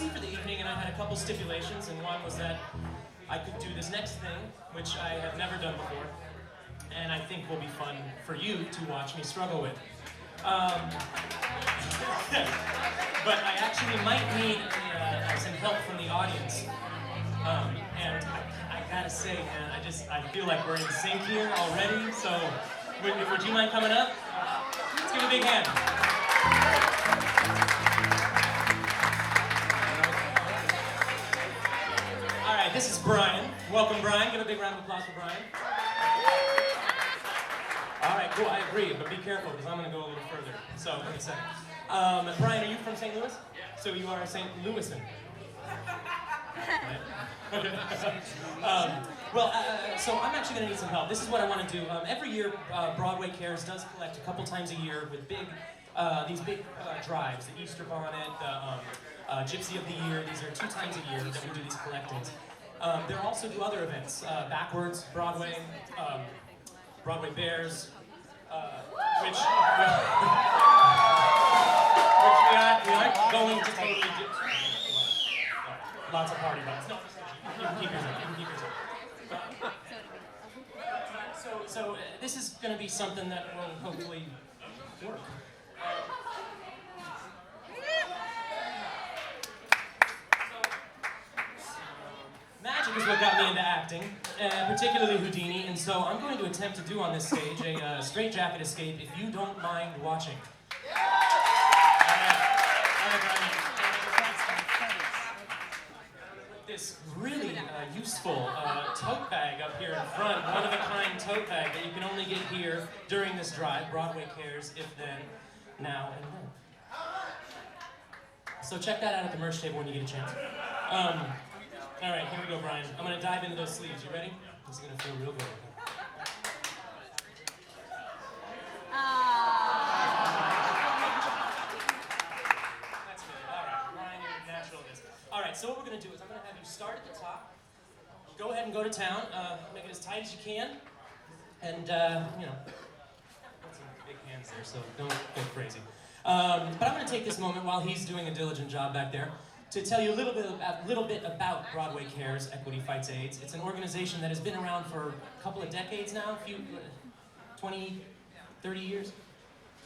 MC for the evening, and I had a couple stipulations, and one was that I could do this next thing, which I have never done before, and I think will be fun for you to watch me struggle with. But I actually might need some help from the audience. And I gotta say, man, I feel like we're in sync here already, so would you mind coming up? Let's give a big hand. All right, this is Brian. Welcome, Brian. Give a big round of applause for Brian. All right, cool, I agree, but be careful, because I'm gonna go a little further. So, in a second. Brian, are you from St. Louis? So you are a St. Louisan. So I'm actually going to need some help. This is what I want to do. Every year, Broadway Cares does collect a couple times a year with these big drives. The Easter Bonnet, the Gypsy of the Year. These are 2 times a year that we do these collectings. There also do other events. Backwards, Broadway, Broadway Bears, which we aren't going to totally do. Lots of party buttons. No, you can keep yours up. You can keep yours up. So this is going to be something that will hopefully work. Magic is what got me into acting, particularly Houdini, and so I'm going to attempt to do on this stage a straitjacket escape if you don't mind watching. This really useful tote bag up here in front, one-of-a-kind tote bag that you can only get here during this drive. Broadway Cares, if then, now and then. So check that out at the merch table when you get a chance. All right, here we go, Brian. I'm gonna dive into those sleeves. You ready? This is gonna feel real good. So what we're going to do is I'm going to have you start at the top, go ahead and go to town, make it as tight as you can, and, you know, got some big hands there, so don't go crazy. But I'm going to take this moment while he's doing a diligent job back there to tell you a little bit about Broadway Cares, Equity Fights AIDS. It's an organization that has been around for a couple of decades now, 20, 30 years,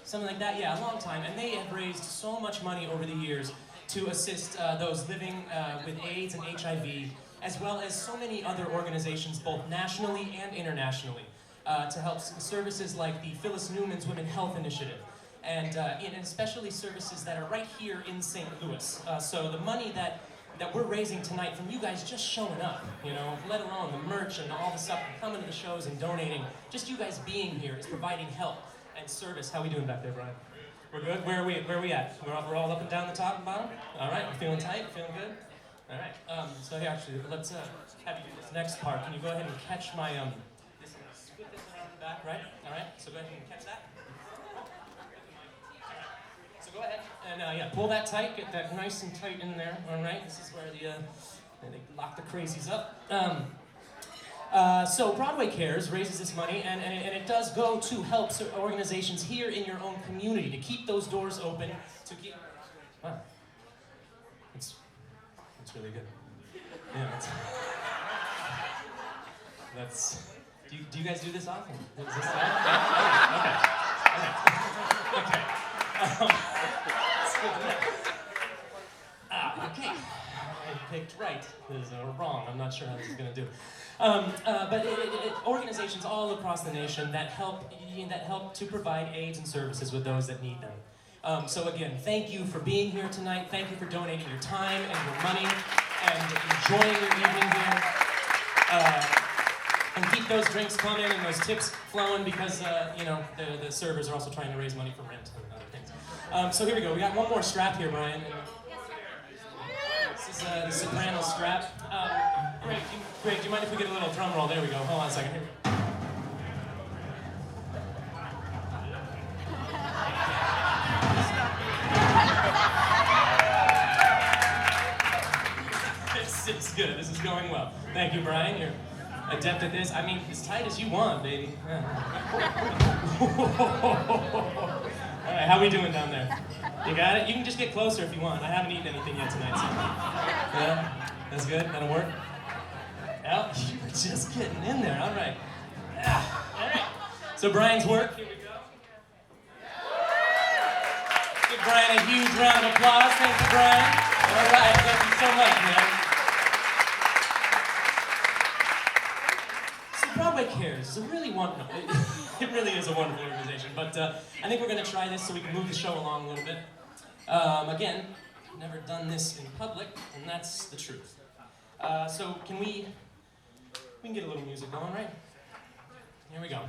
something like that, yeah, a long time, and they have raised so much money over the years to assist those living with AIDS and HIV, as well as so many other organizations, both nationally and internationally, to help services like the Phyllis Newman's Women Health Initiative, and especially services that are right here in St. Louis. So the money that we're raising tonight from you guys just showing up, you know, let alone the merch and all the stuff, and coming to the shows and donating, just you guys being here is providing help and service. How we doing back there, Brian? We're good? Where are we at? We're all up and down the top and bottom? All right, we're feeling tight, feeling good? All right, so here actually, let's have you do this next part. Can you go ahead and catch my, split this around the back, right? All right, so go ahead and catch that. All right, so go ahead and, yeah, pull that tight, get that nice and tight in there, all right? This is where they lock the crazies up. So Broadway Cares raises this money, and it does go to help organizations here in your own community, to keep those doors open, to keep... Wow. It's really good. Yeah, that's... Do you guys do this often? Is this okay. It's good to know. Okay. I picked right, or wrong. I'm not sure how this is going to do. But organizations all across the nation that help to provide aids and services with those that need them. So again, thank you for being here tonight. Thank you for donating your time and your money and enjoying your evening here. And keep those drinks coming and those tips flowing, because you know, the servers are also trying to raise money for rent and other things. So here we go. We got one more strap here, Brian. This is the soprano strap. Greg, do you mind if we get a little drum roll? There we go. Hold on a second. Here we go. This is good. This is going well. Thank you, Brian. You're adept at this. I mean, as tight as you want, baby. Yeah. All right, how we doing down there? You got it? You can just get closer if you want. I haven't eaten anything yet tonight, so. Yeah? That's good? That'll work? Well, you were just getting in there. All right. Yeah. All right. So Brian's work. Here we go. Give Brian a huge round of applause. Thank you, Brian. All right. Thank you so much, man. So Broadway Cares is a really wonderful. It really is a wonderful organization. But I think we're going to try this so we can move the show along a little bit. Again, never done this in public, and that's the truth. So we can get a little music going, right? Here we go.